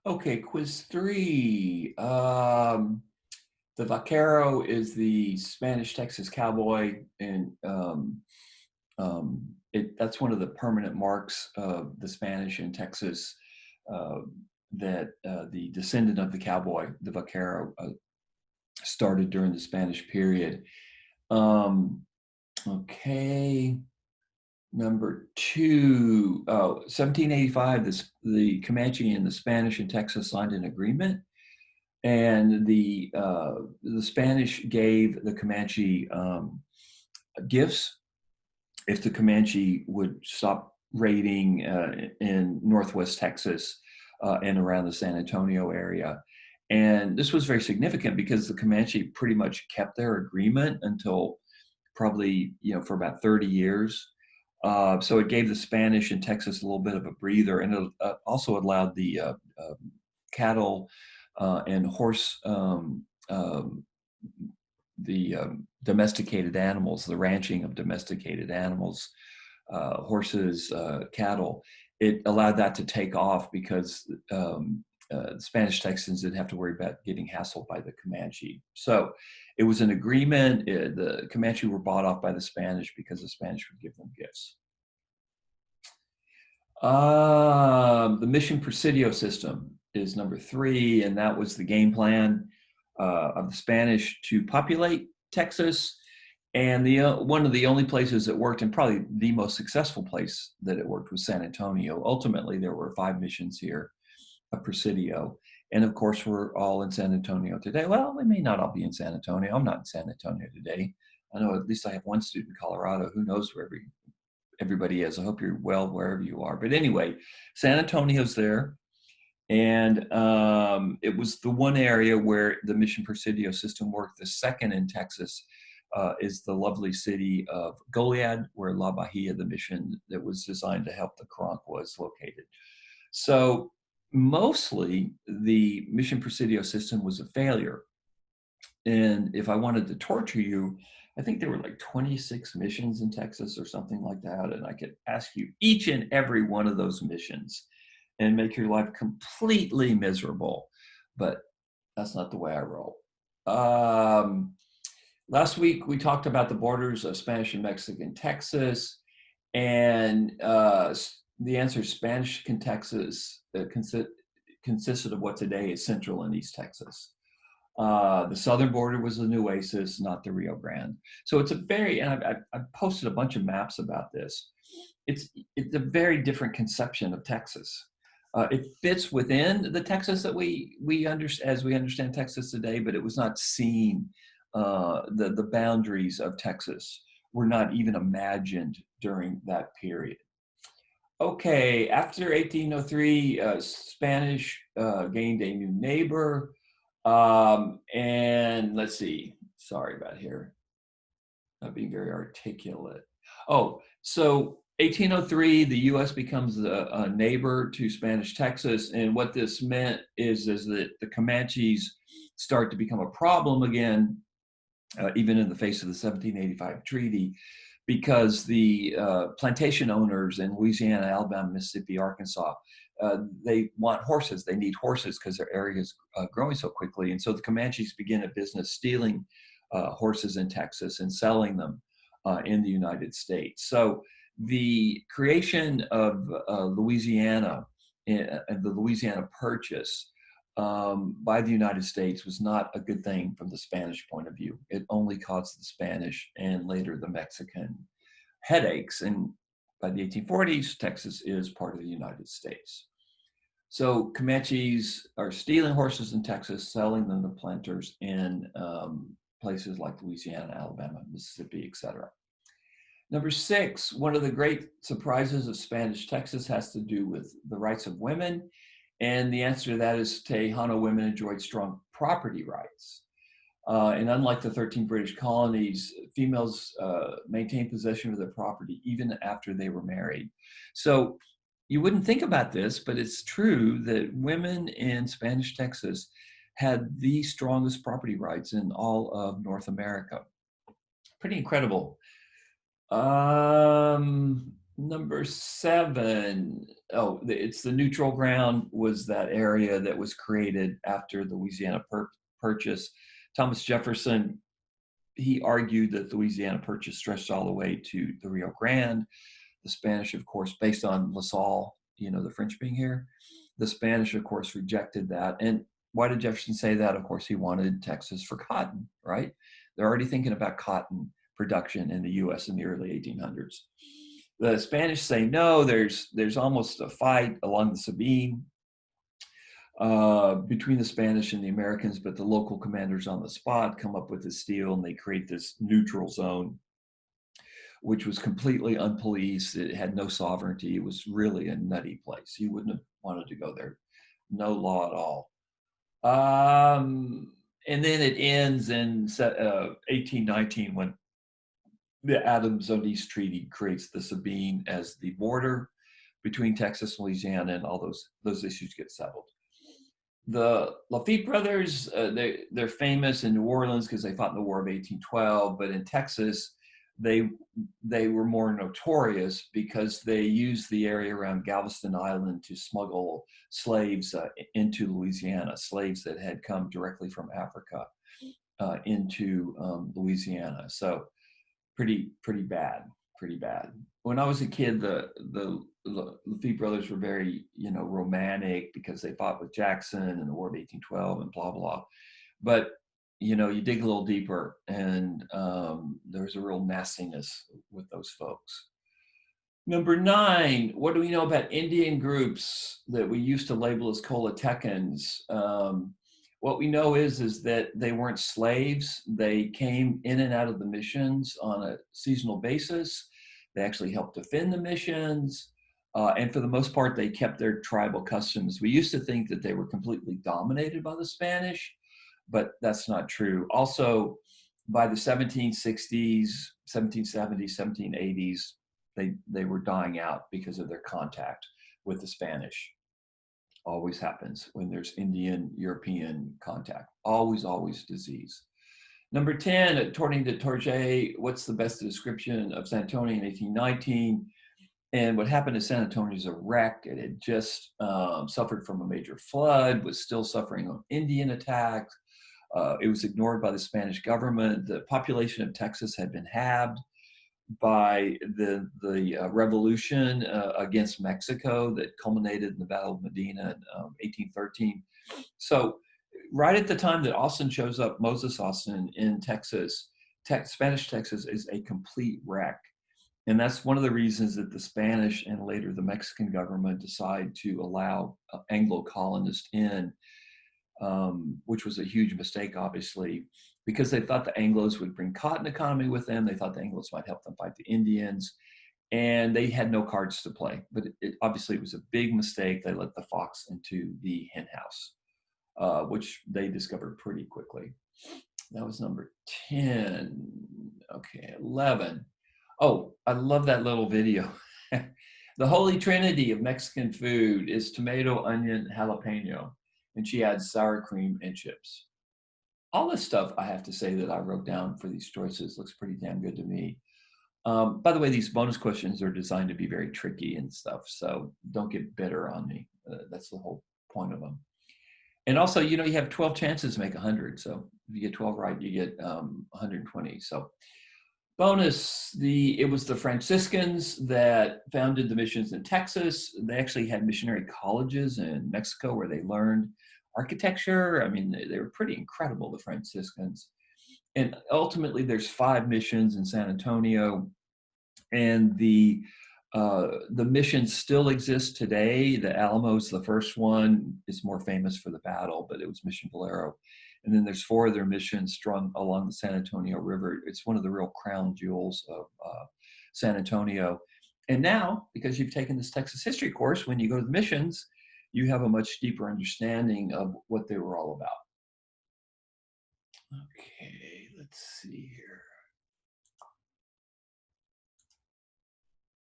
Okay, quiz three. The vaquero is the Spanish Texas cowboy, and that's one of the permanent marks of the Spanish in Texas. Uh, that the descendant of the cowboy, the vaquero, started during the Spanish period. Um, okay, number two, 1785, the Comanche and the Spanish in Texas signed an agreement, and the Spanish gave the Comanche gifts if the Comanche would stop raiding in Northwest Texas and around the San Antonio area. And this was very significant because the Comanche pretty much kept their agreement until probably, for about 30 years. So it gave the Spanish in Texas a little bit of a breather, and it also allowed the cattle and horse, the domesticated animals, the ranching of domesticated animals, horses, cattle. It allowed that to take off because Spanish Texans didn't have to worry about getting hassled by the Comanche. So it was an agreement. The Comanche were bought off by the Spanish because the Spanish would give them gifts. The Mission Presidio system is number three, and that was the game plan of the Spanish to populate Texas. And one of the only places it worked, and probably the most successful place that it worked, was San Antonio. Ultimately, there were 5 missions here, a Presidio. And of course, we're all in San Antonio today. Well, we may not all be in San Antonio. I'm not in San Antonio today. I know at least I have one student in Colorado. Who knows where everybody is? I hope you're well wherever you are. But anyway, San Antonio's there. And it was the one area where the Mission Presidio system worked. The second in Texas is the lovely city of Goliad, where La Bahia, the mission that was designed to help the Kronk, was located. So mostly the Mission Presidio system was a failure. And if I wanted to torture you, I think there were like 26 missions in Texas or something like that. And I could ask you each and every one of those missions and make your life completely miserable. But that's not the way I roll. Last week, we talked about the borders of Spanish and Mexican Texas. And the answer is Spanish in Texas consisted of what today is Central and East Texas. The southern border was the Nueces, not the Rio Grande. So it's and I've posted a bunch of maps about this. It's a very different conception of Texas. It fits within the Texas that we understand as we understand Texas today, but it was not seen. The boundaries of Texas were not even imagined during that period. Okay, after 1803, Spanish gained a new neighbor. And let's see, sorry about here, not being very articulate. Oh, so 1803, the U.S. becomes a neighbor to Spanish Texas. And what this meant is that the Comanches start to become a problem again, even in the face of the 1785 treaty, because the plantation owners in Louisiana, Alabama, Mississippi, Arkansas, they want horses. They need horses because their area is growing so quickly. And so the Comanches begin a business stealing horses in Texas and selling them in the United States. So the creation of Louisiana and the Louisiana Purchase by the United States was not a good thing from the Spanish point of view. It only caused the Spanish and later the Mexican headaches. And by the 1840s, Texas is part of the United States. So Comanches are stealing horses in Texas, selling them to planters in places like Louisiana, Alabama, Mississippi, etc. Number 6, one of the great surprises of Spanish Texas has to do with the rights of women. And the answer to that is Tejano women enjoyed strong property rights. And unlike the 13 British colonies, females maintained possession of their property even after they were married. So you wouldn't think about this, but it's true that women in Spanish Texas had the strongest property rights in all of North America. Pretty incredible. Number 7, oh, it's the neutral ground was that area that was created after the Louisiana Purchase. Thomas Jefferson, he argued that the Louisiana Purchase stretched all the way to the Rio Grande. The Spanish, of course, based on La Salle, the French being here, the Spanish, of course, rejected that. And why did Jefferson say that? Of course, he wanted Texas for cotton, right? They're already thinking about cotton production in the U.S. in the early 1800s. The Spanish say no. There's almost a fight along the Sabine between the Spanish and the Americans, but the local commanders on the spot come up with this deal, and they create this neutral zone, which was completely unpoliced. It had no sovereignty. It was really a nutty place. You wouldn't have wanted to go there. No law at all. And then it ends in 1819 when the Adams-Onis Treaty creates the Sabine as the border between Texas and Louisiana, and all those issues get settled. The Lafitte brothers, they're famous in New Orleans because they fought in the War of 1812, but in Texas, they were more notorious because they used the area around Galveston Island to smuggle slaves into Louisiana, slaves that had come directly from Africa into Louisiana. So pretty bad. When I was a kid, the Lafitte brothers were very, romantic because they fought with Jackson in the War of 1812 and blah, blah. But, you dig a little deeper, and there's a real nastiness with those folks. Number 9, what do we know about Indian groups that we used to label as Colatecans? What we know is that they weren't slaves. They came in and out of the missions on a seasonal basis. They actually helped defend the missions. And for the most part, they kept their tribal customs. We used to think that they were completely dominated by the Spanish, but that's not true. Also, by the 1760s, 1770s, 1780s, they were dying out because of their contact with the Spanish. Always happens when there's Indian-European contact. Always disease. Number 10, according to Torget, what's the best description of San Antonio in 1819? And what happened to San Antonio is a wreck. It had just suffered from a major flood, was still suffering from Indian attacks. It was ignored by the Spanish government. The population of Texas had been halved by the revolution against Mexico that culminated in the Battle of Medina in 1813. So right at the time that Austin shows up, Moses Austin in Texas, Spanish Texas is a complete wreck. And that's one of the reasons that the Spanish and later the Mexican government decide to allow Anglo colonists in, which was a huge mistake, obviously, because they thought the Anglos would bring cotton economy with them. They thought the Anglos might help them fight the Indians, and they had no cards to play. But obviously it was a big mistake. They let the fox into the hen house, which they discovered pretty quickly. That was number 10. Okay, 11. Oh, I love that little video. The holy trinity of Mexican food is tomato, onion, jalapeno, and she adds sour cream and chips. All this stuff, I have to say, that I wrote down for these choices looks pretty damn good to me. By the way, these bonus questions are designed to be very tricky and stuff, so don't get bitter on me. That's the whole point of them. And also, you have 12 chances to make 100. So if you get 12 right, you get 120. So bonus, it was the Franciscans that founded the missions in Texas. They actually had missionary colleges in Mexico where they learned architecture. I mean, they were pretty incredible, the Franciscans. And ultimately, there's 5 missions in San Antonio, and the missions still exist today. The Alamo's the first one. It's more famous for the battle, but it was Mission Valero. And then there's 4 other missions strung along the San Antonio River. It's one of the real crown jewels of San Antonio. And now, because you've taken this Texas history course, when you go to the missions, you have a much deeper understanding of what they were all about. Okay, let's see here.